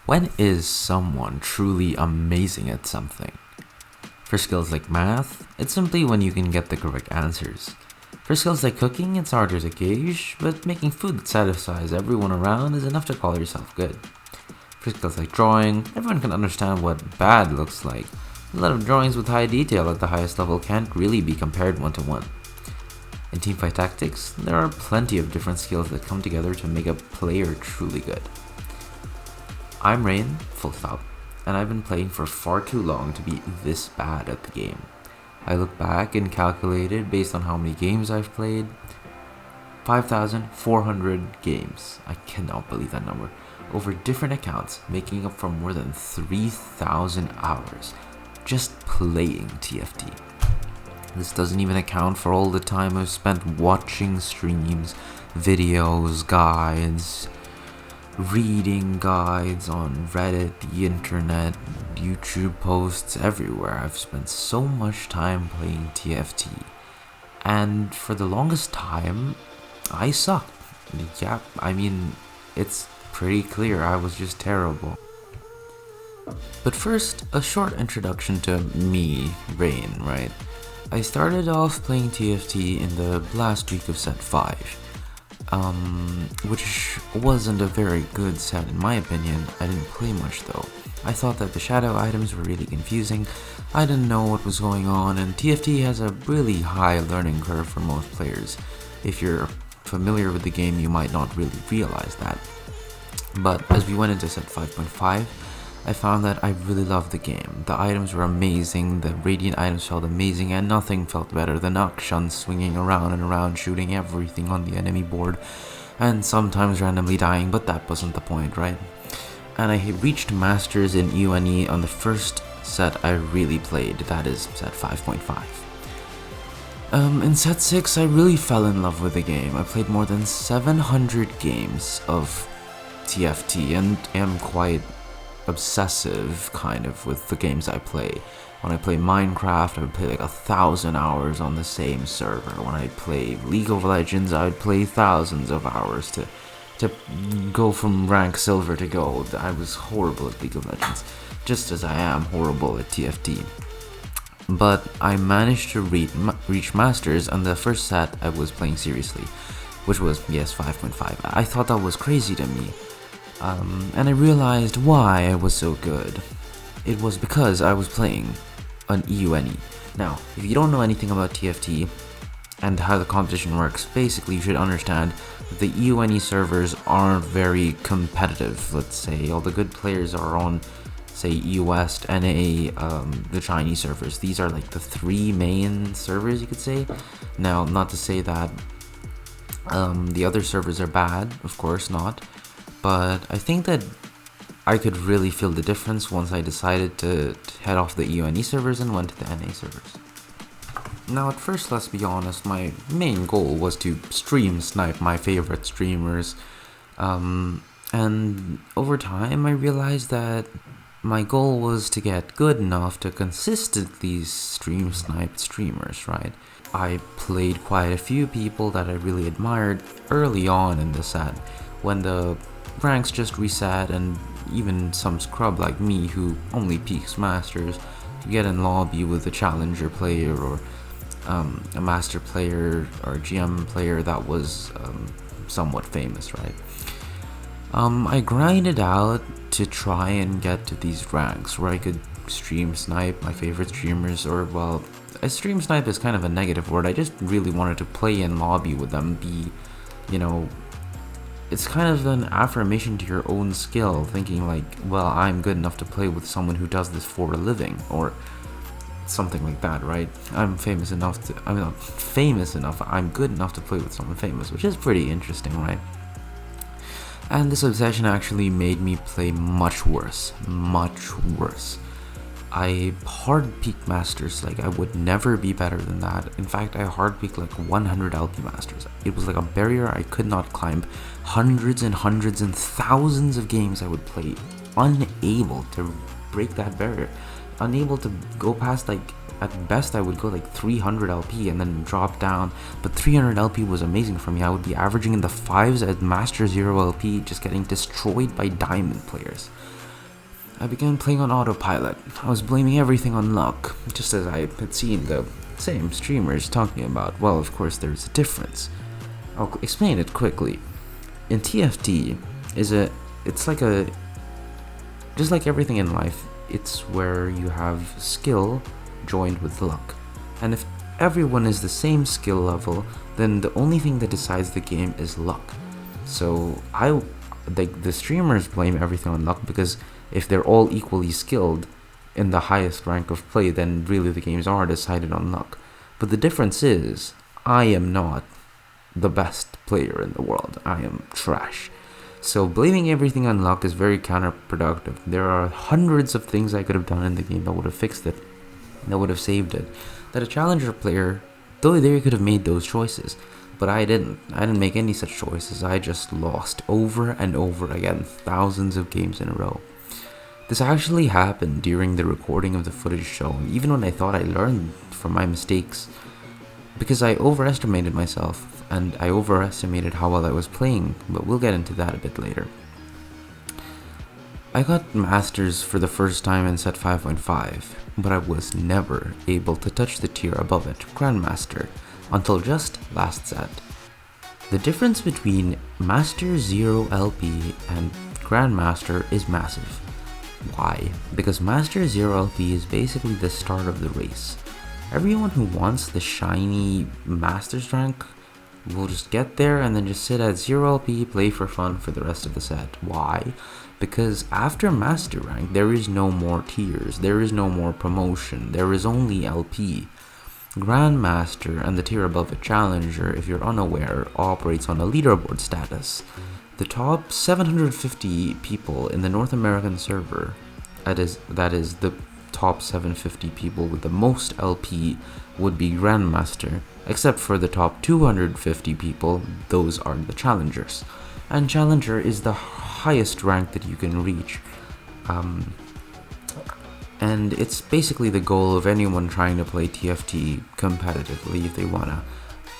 When is someone truly amazing at something? For skills like math, it's simply when you can get the correct answers. For skills like cooking, it's harder to gauge, but making food that satisfies everyone around is enough to call yourself good. For skills like drawing, everyone can understand what bad looks like. A lot of drawings with high detail at the highest level can't really be compared one to one. In teamfight tactics, there are plenty of different skills that come together to make a player truly good. I'm Rain, full stop, and I've been playing for far too long to be this bad at the game. I look back and calculated based on how many games I've played. 5,400 games. I cannot believe that number. Over different accounts, making up for more than 3,000 hours just playing TFT. This doesn't even account for all the time I've spent watching streams, videos, guides, reading guides on Reddit, the internet, YouTube posts, everywhere. I've spent so much time playing TFT. And for the longest time, I sucked. Yeah, it's pretty clear I was just terrible. But first, a short introduction to me, Rain, right? I started off playing TFT in the last week of set 5. Which wasn't a very good set in my opinion. I didn't play much though. I thought that the shadow items were really confusing, I didn't know what was going on, and TFT has a really high learning curve for most players. If you're familiar with the game, you might not really realize that. But as we went into set 5.5, I found that I really loved the game. The items were amazing, the radiant items felt amazing, and nothing felt better than Akshan swinging around and around shooting everything on the enemy board, and sometimes randomly dying, but that wasn't the point, right? And I reached Masters in UNE on the first set I really played, that is set 5.5. In set 6 I really fell in love with the game. I played more than 700 games of TFT and am quite obsessive kind of with the games I play. When I play Minecraft, I would play like 1,000 hours on the same server. When I play League of Legends, I would play thousands of hours to go from rank silver to gold. I was horrible at League of Legends, just as I am horrible at TFT. But I managed to reach Masters, and the first set I was playing seriously, which was, yes, 5.5. I thought that was crazy to me. And I realized why I was so good. It was because I was playing an EUNE. Now, if you don't know anything about TFT and how the competition works, basically you should understand that the EUNE servers aren't very competitive. Let's say all the good players are on, say, EU West, NA, the Chinese servers. These are like the 3 main servers, you could say. Now, not to say that the other servers are bad, of course not. But I think that I could really feel the difference once I decided to head off the EUNE servers and went to the NA servers. Now at first, let's be honest, my main goal was to stream snipe my favorite streamers. And over time I realized that my goal was to get good enough to consistently stream snipe streamers, right? I played quite a few people that I really admired early on in the set, when the ranks just reset, and even some scrub like me who only peaks Masters to get in lobby with a challenger player or a master player or a GM player that was somewhat famous, right? I grinded out to try and get to these ranks where I could stream snipe my favorite streamers, or well, a stream snipe is kind of a negative word. I just really wanted to play in lobby with them, it's kind of an affirmation to your own skill, thinking like, well, I'm good enough to play with someone who does this for a living, or something like that, right? I'm not famous enough, I'm good enough to play with someone famous, which is pretty interesting, right? And this obsession actually made me play much worse. I hard peaked Masters, like I would never be better than that. In fact, I hard peaked like 100 LP Masters. It was like a barrier I could not climb. Hundreds and thousands of games I would play, unable to break that barrier. Unable to go past, like, at best I would go like 300 LP and then drop down. But 300 LP was amazing for me. I would be averaging in the 5s at Master 0 LP, just getting destroyed by diamond players. I began playing on autopilot. I was blaming everything on luck, just as I had seen the same streamers talking about. Well, of course, there's a difference. I'll explain it quickly. In TFT, it's like a, just like everything in life, it's where you have skill joined with luck. And if everyone is the same skill level, then the only thing that decides the game is luck. So the streamers blame everything on luck, because if they're all equally skilled in the highest rank of play, then really the games are decided on luck. But the difference is, I am not the best player in the world. I am trash. So blaming everything on luck is very counterproductive. There are hundreds of things I could have done in the game that would have fixed it, that would have saved it, that a challenger player, though they could have made those choices, but I didn't. I didn't make any such choices. I just lost over and over again, thousands of games in a row. This actually happened during the recording of the footage shown, even when I thought I learned from my mistakes, because I overestimated myself, and I overestimated how well I was playing, but we'll get into that a bit later. I got Masters for the first time in set 5.5, but I was never able to touch the tier above it, Grandmaster, until just last set. The difference between Master 0 LP and Grandmaster is massive. Why? Because Master 0 LP is basically the start of the race. Everyone who wants the shiny Masters rank will just get there and then just sit at 0 LP, play for fun for the rest of the set. Why? Because after Master rank, there is no more tiers, there is no more promotion, there is only LP. Grandmaster and the tier above it, Challenger, if you're unaware, operates on a leaderboard status. The top 750 people in the North American server, that is the top 750 people with the most LP, would be Grandmaster, except for the top 250 people, those are the Challengers. And Challenger is the highest rank that you can reach. And it's basically the goal of anyone trying to play TFT competitively. If they want to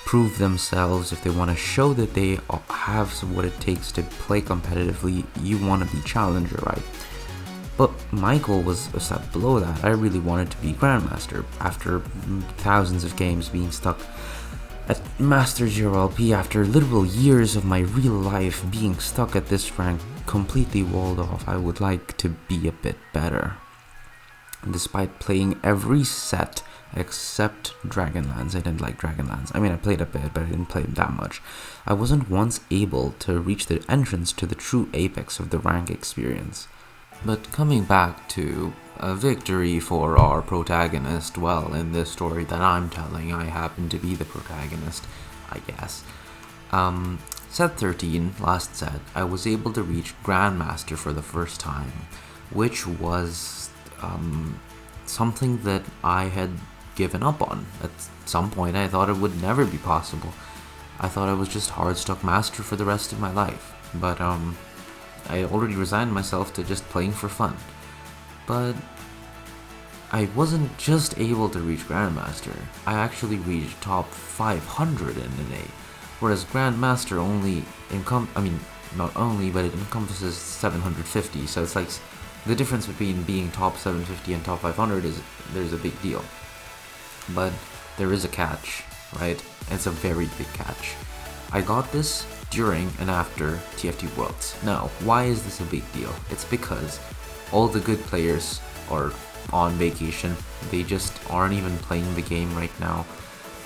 prove themselves, if they want to show that they have what it takes to play competitively, you want to be Challenger, right? But my goal was a step below that. I really wanted to be Grandmaster. After thousands of games being stuck at Master 0 LP, after literal years of my real life being stuck at this rank, completely walled off, I would like to be a bit better. Despite playing every set except Dragonlance, I didn't like Dragonlance. I mean, I played a bit, but I didn't play that much. I wasn't once able to reach the entrance to the true apex of the rank experience. But coming back to a victory for our protagonist, well, in this story that I'm telling, I happen to be the protagonist, I guess. Set 13, last set, I was able to reach Grandmaster for the first time, which was something that I had given up on. At some point I thought it would never be possible. I thought I was just hard stuck Master for the rest of my life, but I already resigned myself to just playing for fun. But I wasn't just able to reach Grandmaster, I actually reached top 500 in an A, whereas Grandmaster only not only, but it encompasses 750, so it's like the difference between being top 750 and top 500 is there's a big deal. But there is a catch, right? It's a very big catch. I got this during and after TFT Worlds. Now, why is this a big deal? It's because all the good players are on vacation. They just aren't even playing the game right now.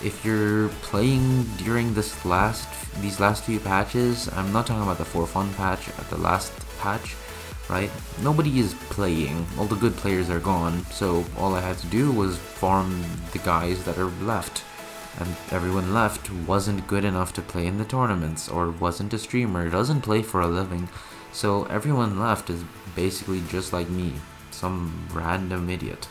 If you're playing during these last few patches, I'm not talking about the for fun patch, at the last patch, right? Nobody is playing, all the good players are gone, so all I had to do was farm the guys that are left, and everyone left wasn't good enough to play in the tournaments, or wasn't a streamer, doesn't play for a living, so everyone left is basically just like me, some random idiot.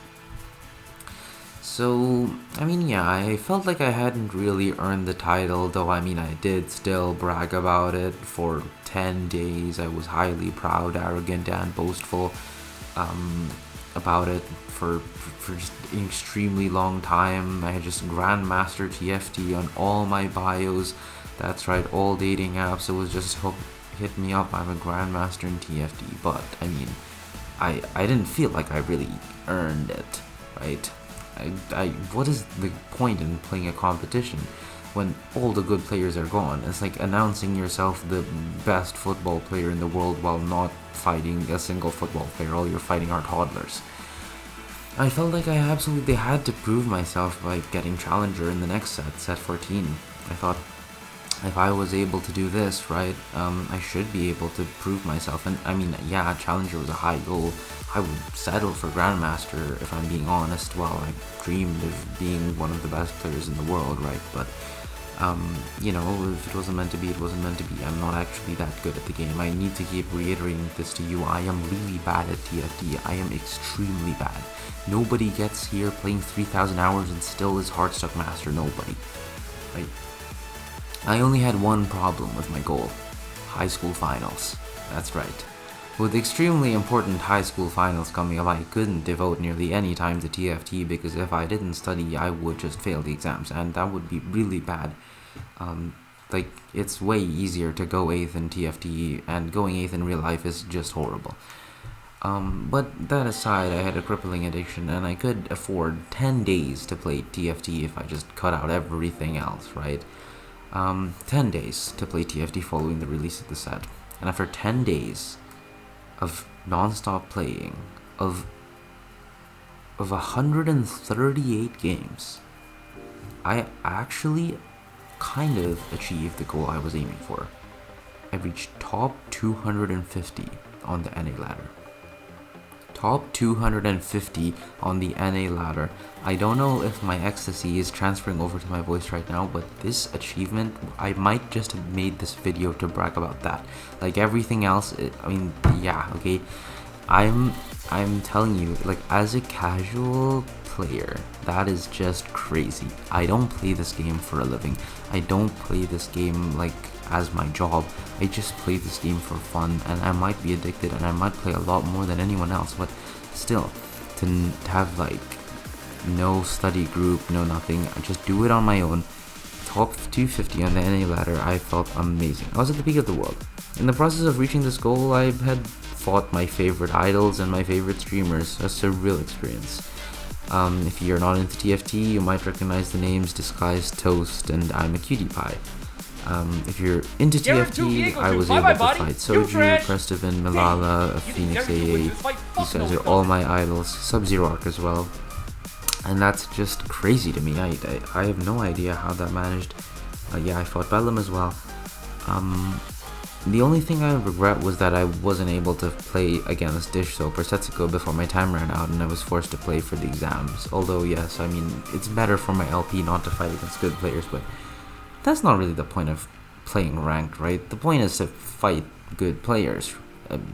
So, I mean, yeah, I felt like I hadn't really earned the title, though I mean I did still brag about it for 10 days. I was highly proud, arrogant, and boastful about it for just an extremely long time. I had just Grandmaster TFT on all my bios. That's right, all dating apps, it was just hit me up, I'm a Grandmaster in TFT. But, I mean, I didn't feel like I really earned it, right? What is the point in playing a competition when all the good players are gone? It's like announcing yourself the best football player in the world while not fighting a single football player. All you're fighting are toddlers. I felt like I absolutely had to prove myself by getting Challenger in the next set 14. I thought, if I was able to do this, right, I should be able to prove myself. And I mean, yeah, Challenger was a high goal. I would settle for Grandmaster if I'm being honest. Well, I dreamed of being one of the best players in the world, right? But, you know, if it wasn't meant to be, it wasn't meant to be. I'm not actually that good at the game. I need to keep reiterating this to you. I am really bad at TFT. I am extremely bad. Nobody gets here playing 3,000 hours and still is Heartstuck Master. Nobody, right? I only had one problem with my goal: high school finals. That's right. With extremely important high school finals coming up, I couldn't devote nearly any time to TFT because if I didn't study, I would just fail the exams, and that would be really bad. Like, it's way easier to go 8th in TFT, and going 8th in real life is just horrible. But that aside, I had a crippling addiction, and I could afford 10 days to play TFT if I just cut out everything else, right? 10 days to play TFT following the release of the set. And after 10 days of non-stop playing, of 138 games, I actually kind of achieved the goal I was aiming for. I reached top 250 on the NA ladder. Top 250 on the NA ladder. I don't know if my ecstasy is transferring over to my voice right now, but this achievement, I might just have made this video to brag about that. Like everything else, I mean, yeah, okay. I'm telling you, like, as a casual player, that is just crazy. I don't play this game for a living. I don't play this game like as my job. I just play this game for fun, and I might be addicted, and I might play a lot more than anyone else, but still, to have like no study group, no nothing, I just do it on my own. Top 250 on the NA ladder, I felt amazing. I was at the peak of the world. In the process of reaching this goal, I had fought my favorite idols and my favorite streamers. A surreal experience. If you're not into TFT, you might recognize the names Disguised Toast and I'm a Cutie Pie. If you're into TFT, I was able to fight Soju, Prestivan, Malala, Phoenix AA. These guys are all my idols. Sub-Zero Arc as well. And that's just crazy to me. I have no idea how that managed. Yeah, I fought Bellum as well. The only thing I regret was that I wasn't able to play against Dish Soap or Setsuko before my time ran out and I was forced to play for the exams. Although, yes, I mean, it's better for my LP not to fight against good players, but that's not really the point of playing ranked, right? The point is to fight good players.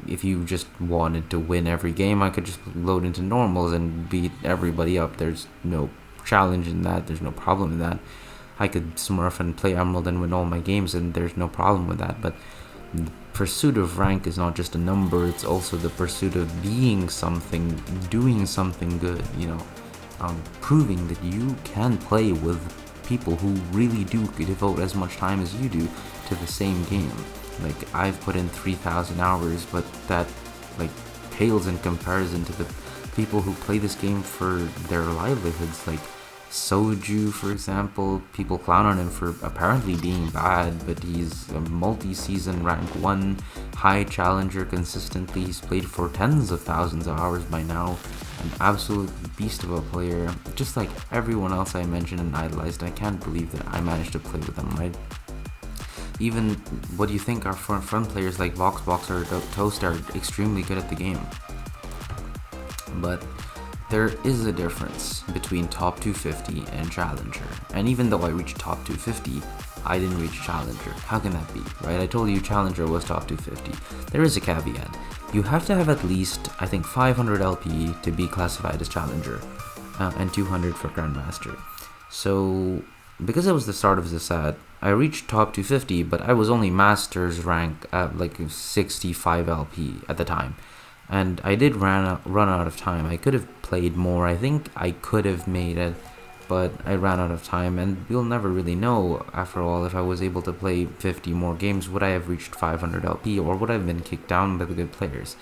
If you just wanted to win every game, I could just load into normals and beat everybody up. There's no challenge in that. There's no problem in that. I could smurf and play Emerald and win all my games, and there's no problem with that. But the pursuit of rank is not just a number, it's also the pursuit of being something, doing something good, you know, proving that you can play with people who really do devote as much time as you do to the same game. Like, I've put in 3,000 hours, but that, like, pales in comparison to the people who play this game for their livelihoods. Like Soju, for example, people clown on him for apparently being bad, but he's a multi-season rank 1 high challenger consistently. He's played for tens of thousands of hours by now. An absolute beast of a player, just like everyone else I mentioned and idolized. I can't believe that I managed to play with them, right? Even what you think are front players like Voxbox or Toast are extremely good at the game. But there is a difference between top 250 and Challenger. And even though I reached top 250, I didn't reach Challenger. How can that be, right? I told you Challenger was top 250. There is a caveat. You have to have at least, I think, 500 LP to be classified as Challenger, and 200 for Grandmaster. So, because it was the start of the set, I reached top 250, but I was only Master's rank at like 65 LP at the time. And I did run out of time. I could have played more. I think I could have made it, but I ran out of time, and we'll never really know. After all, if I was able to play 50 more games, would I have reached 500 LP, or would I have been kicked down by the good players?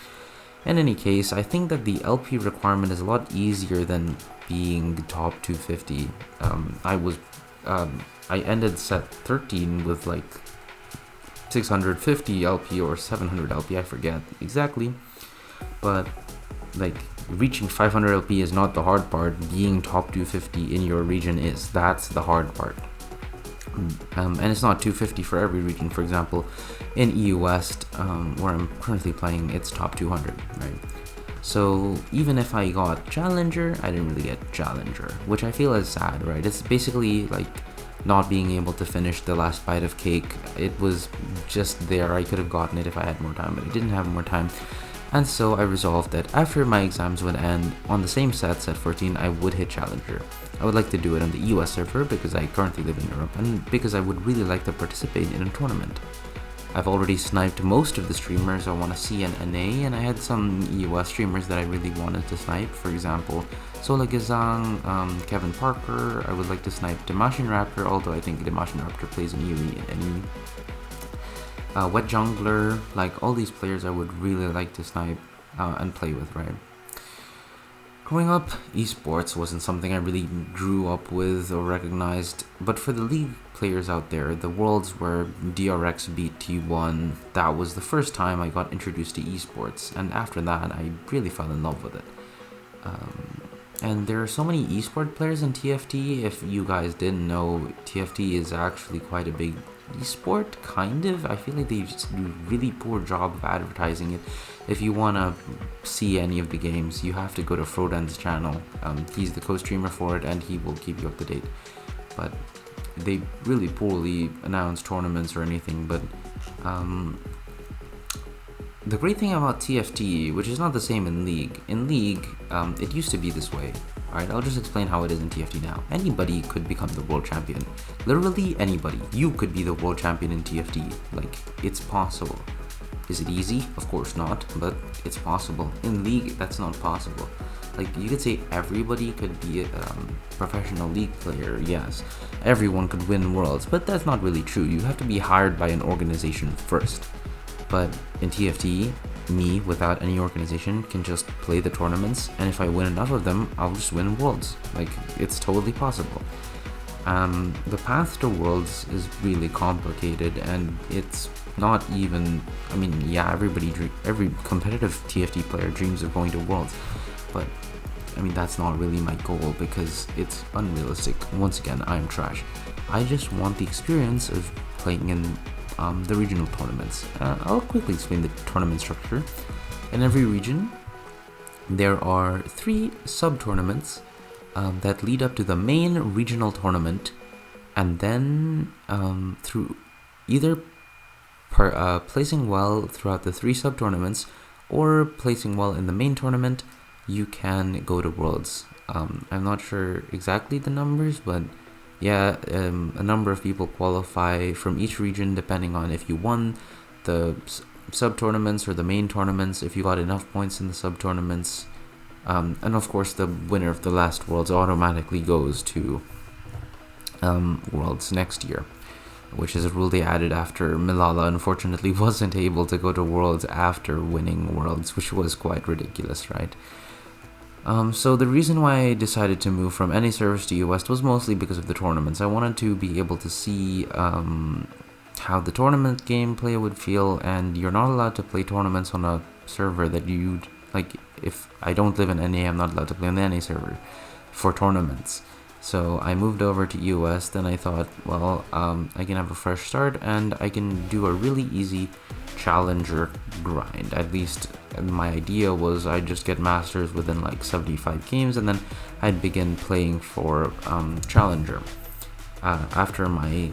In any case, I think that the LP requirement is a lot easier than being top 250. I ended set 13 with like 650 LP or 700 LP, I forget exactly, but like reaching 500 LP is not the hard part. Being top 250 in your region is. That's the hard part. And it's not 250 for every region. For example, in EU West, where I'm currently playing, it's top 200, right? So even if I got Challenger, I didn't really get Challenger, which I feel is sad, right? It's basically like not being able to finish the last bite of cake. It was just there. I could have gotten it if I had more time, but I didn't have more time. And so I resolved that after my exams would end on the same set 14, I would hit Challenger. I would like to do it on the US server because I currently live in Europe, and because I would really like to participate in a tournament. I've already sniped most of the streamers I want to see in NA, and I had some US streamers that I really wanted to snipe. For example, Sola Gazang, Kevin Parker. I would like to snipe Demasian Raptor, although I think Demasian Raptor plays in UE and NE. Wet Jungler, like all these players I would really like to snipe and play with, right? Growing up, esports wasn't something I really grew up with or recognized, but for the league players out there, the worlds where DRX beat T1, that was the first time I got introduced to esports, and after that I really fell in love with it. And there are so many esport players in TFT. If you guys didn't know, TFT is actually quite a big esport, kind of. I feel like they just do a really poor job of advertising it. If you want to see any of the games, you have to go to Frodan's channel. He's the co-streamer for it, and he will keep you up to date. But they really poorly announce tournaments or anything. But the great thing about TFT, which is not the same in League, it used to be this way. Alright, I'll just explain how it is in TFT now. Anybody could become the world champion. Literally anybody. You could be the world champion in TFT. Like, it's possible. Is it easy? Of course not, but it's possible. In League, that's not possible. Like, you could say everybody could be a professional League player, yes. Everyone could win worlds, but that's not really true. You have to be hired by an organization first. But in TFT, me, without any organization, can just play the tournaments, and if I win enough of them, I'll just win worlds. Like, it's totally possible. The path to worlds is really complicated, and it's not even, I mean, yeah, every competitive TFT player dreams of going to worlds, but I mean, that's not really my goal because it's unrealistic. Once again, I'm trash. I just want the experience of playing in the regional tournaments. I'll quickly explain the tournament structure. In every region, there are 3 sub-tournaments that lead up to the main regional tournament, and then through either placing well throughout the 3 sub-tournaments or placing well in the main tournament, you can go to Worlds. I'm not sure exactly the numbers, but yeah, a number of people qualify from each region depending on if you won the sub-tournaments or the main tournaments, if you got enough points in the sub-tournaments. And of course, the winner of the last Worlds automatically goes to Worlds next year, which is a rule they added after Milala unfortunately wasn't able to go to Worlds after winning Worlds, which was quite ridiculous, right? So the reason why I decided to move from NA servers to US was mostly because of the tournaments. I wanted to be able to see how the tournament gameplay would feel, and you're not allowed to play tournaments on a server that you, like, if I don't live in NA, I'm not allowed to play on the NA server for tournaments. So I moved over to US, then I thought, well, I can have a fresh start and I can do a really easy challenger grind. At least my idea was I'd just get masters within like 75 games and then I'd begin playing for challenger after my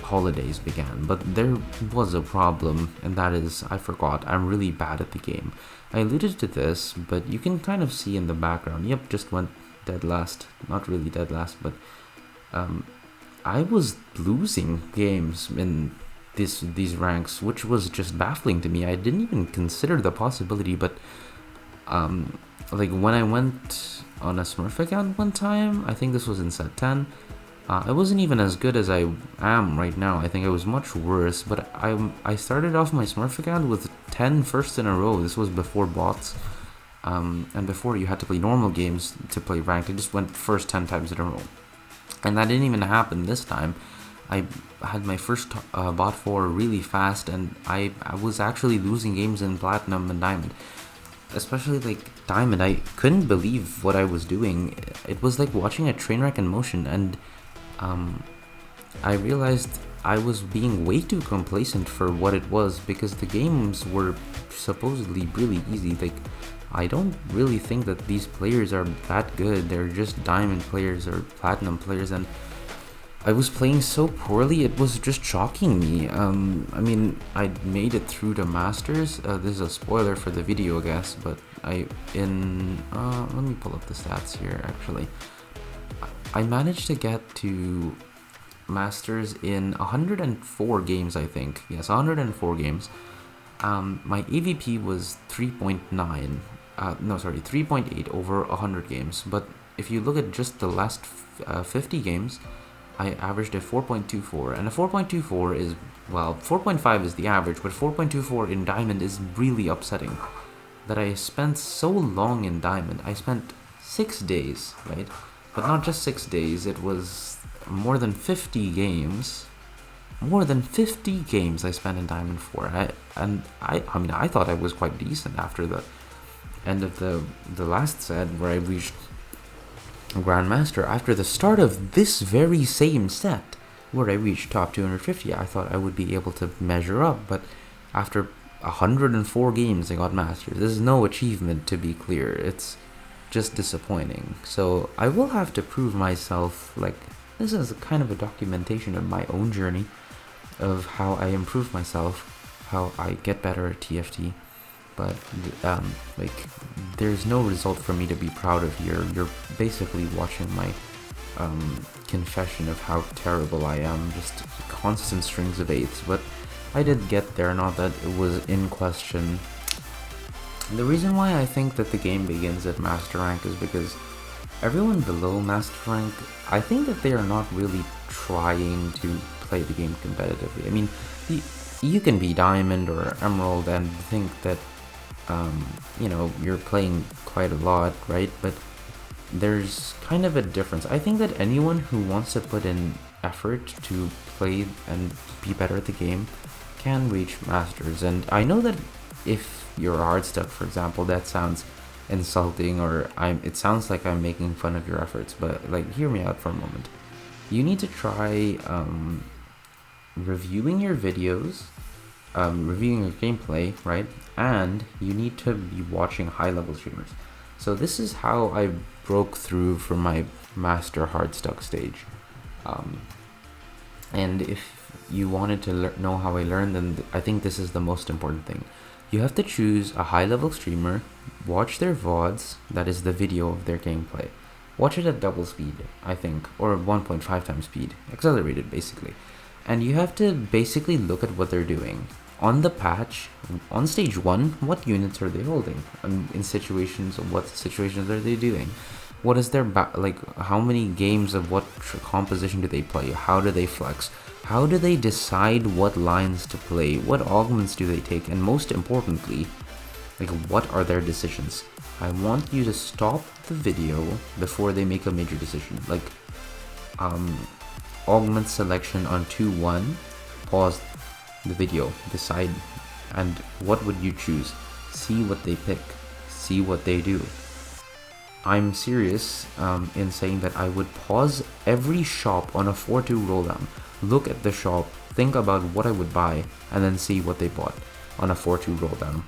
holidays began. But there was a problem, and that is, I forgot, I'm really bad at the game. I alluded to this, but you can kind of see in the background, yep, just went dead last. Not really dead last, but I was losing games in these ranks, which was just baffling to me. I didn't even consider the possibility, but like when I went on a Smurf account one time, I think this was in set 10, I wasn't even as good as I am right now. I think I was much worse, but I started off my Smurf account with 10 firsts in a row. This was before bots. And before you had to play normal games to play ranked. I just went first 10 times in a row. And that didn't even happen this time. I had my first bot 4 really fast, and I was actually losing games in Platinum and Diamond. Especially like Diamond, I couldn't believe what I was doing. It was like watching a train wreck in motion, and I realized I was being way too complacent for what it was, because the games were supposedly really easy. Like, I don't really think that these players are that good. They're just diamond players or platinum players, and I was playing so poorly, it was just shocking me. I mean, I made it through the Masters. This is a spoiler for the video, I guess, but let me pull up the stats here, actually. I managed to get to Masters in 104 games, I think. Yes, 104 games. My AVP was 3.9. No, sorry, 3.8 over 100 games. But if you look at just the last 50 games, I averaged a 4.24. And a 4.24 is, well, 4.5 is the average, but 4.24 in Diamond is really upsetting. That I spent so long in Diamond. I spent 6 days, right? But not just 6 days, it was more than 50 games. More than 50 games I spent in Diamond 4. I mean, I thought I was quite decent after the end of the last set where I reached Grandmaster. After the start of this very same set where I reached top 250, I thought I would be able to measure up, but after 104 games I got Master. This is no achievement, to be clear. It's just disappointing. So I will have to prove myself. Like, this is a kind of a documentation of my own journey, of how I improve myself, how I get better at TFT. But like, there's no result for me to be proud of here. You're basically watching my confession of how terrible I am, just constant strings of 8s. But I did get there, not that it was in question. The reason why I think that the game begins at Master Rank is because everyone below Master Rank, I think that they are not really trying to play the game competitively. I mean, you can be Diamond or Emerald and think that, you know, you're playing quite a lot, right? But there's kind of a difference. I think that anyone who wants to put in effort to play and be better at the game can reach Masters. And I know that if you're hard stuck, for example, that sounds insulting, or it sounds like I'm making fun of your efforts, but like, hear me out for a moment. You need to try reviewing your videos, reviewing your gameplay, right? And you need to be watching high-level streamers. So this is how I broke through from my master hard stuck stage. And if you wanted to know how I learned, then I think this is the most important thing. You have to choose a high-level streamer, watch their VODs, that is the video of their gameplay. Watch it at double speed, I think, or 1.5 times speed, accelerated basically. And you have to basically look at what they're doing. On the patch, on stage 1, what units are they holding? In situations, what situations are they doing? What is their, how many games of what composition do they play? How do they flex? How do they decide what lines to play? What augments do they take? And most importantly, like, what are their decisions? I want you to stop the video before they make a major decision. Like, augment selection on 2-1, pause the video, decide, and what would you choose? See what they pick, see what they do. I'm serious in saying that I would pause every shop on a 4-2 rolldown, look at the shop, think about what I would buy, and then see what they bought on a 4-2 rolldown.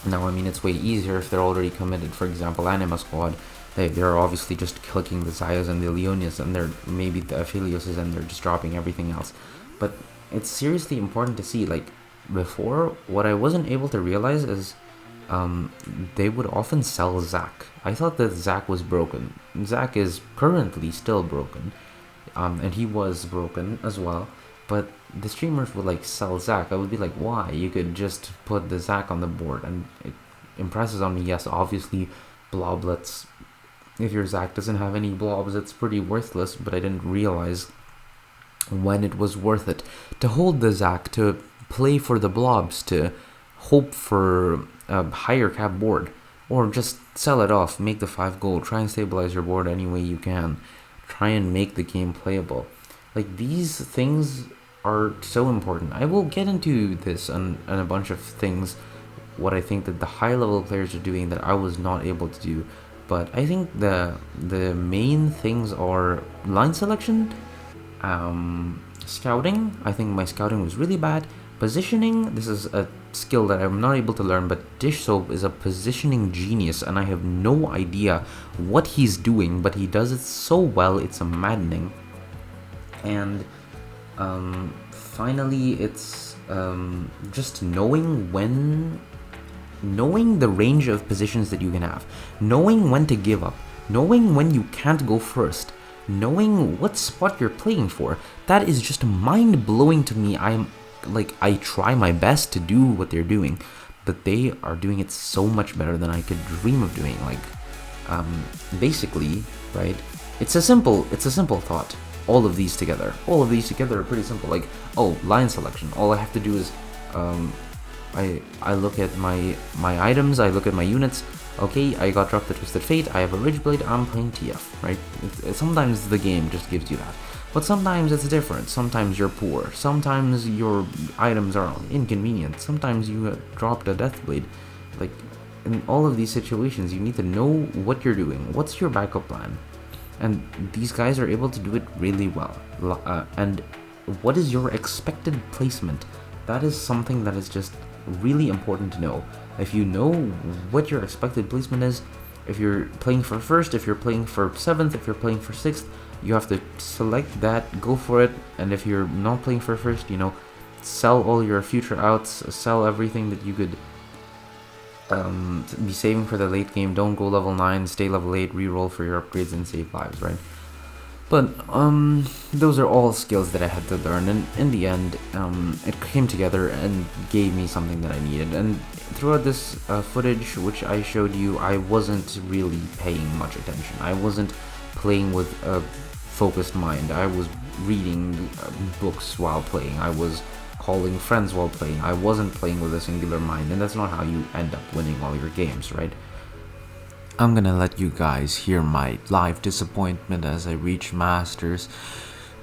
Now, I mean, it's way easier if they're already committed. For example, Anima Squad, they're obviously just clicking the Zayas and the Leonias, and they're maybe the Aphelioses, and they're just dropping everything else. But it's seriously important to see, like, before, what I wasn't able to realize is they would often sell Zac. I thought that Zac was broken. Zac is currently still broken, and he was broken as well. But the streamers would like sell Zac. I would be like, why? You could just put the Zac on the board, and it impresses on me. Yes, obviously, Bloblets if your Zac doesn't have any blobs, it's pretty worthless, but I didn't realize when it was worth it to hold the Zac, to play for the blobs, to hope for a higher cap board, or just sell it off, make the 5 gold, try and stabilize your board any way you can, try and make the game playable. Like, these things are so important. I will get into this and a bunch of things, what I think that the high level players are doing that I was not able to do. But I think the main things are line selection, scouting. I think my scouting was really bad. Positioning, this is a skill that I'm not able to learn, but Dish Soap is a positioning genius, and I have no idea what he's doing, but he does it so well, it's maddening. And finally, it's just knowing the range of positions that you can have, knowing when to give up, knowing when you can't go first, knowing what spot you're playing for. That is just mind-blowing to me. I try my best to do what they're doing, but they are doing it so much better than I could dream of doing. Basically, right? It's a simple thought. All of these together are pretty simple. Like, oh, line selection. All I have to do is, I look at my items, I look at my units. Okay, I got dropped the Twisted Fate, I have a Ridgeblade, I'm playing TF, right? Sometimes the game just gives you that. But sometimes it's different. Sometimes you're poor. Sometimes your items are inconvenient. Sometimes you dropped a Deathblade. Like, in all of these situations, you need to know what you're doing. What's your backup plan? And these guys are able to do it really well. And what is your expected placement? That is something that is just really important to know. If you know what your expected placement is, if you're playing for first, if you're playing for 7th, if you're playing for 6th, you have to select that, go for it. And if you're not playing for first, sell all your future outs, sell everything that you could be saving for the late game. Don't go level 9, stay level 8, reroll for your upgrades and save lives, right? But those are all skills that I had to learn, and in the end, it came together and gave me something that I needed. And throughout this footage, which I showed you, I wasn't really paying much attention. I wasn't playing with a focused mind. I was reading books while playing. I was calling friends while playing. I wasn't playing with a singular mind, and that's not how you end up winning all your games, right? I'm gonna let you guys hear my live disappointment as I reach Masters,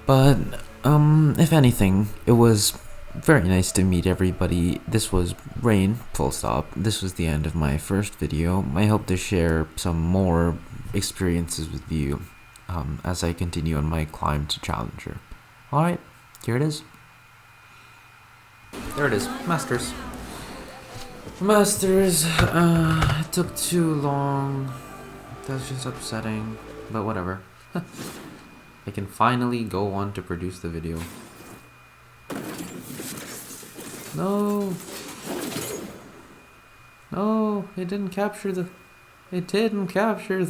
but if anything, it was very nice to meet everybody. This was Rain, full stop. This was the end of my first video. I hope to share some more experiences with you as I continue on my climb to Challenger. Alright, here it is. There it is, Masters. It took too long. That's just upsetting, but whatever. I can finally go on to produce the video. No, it didn't capture the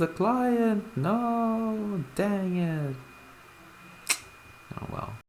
client. No, dang it. Oh well.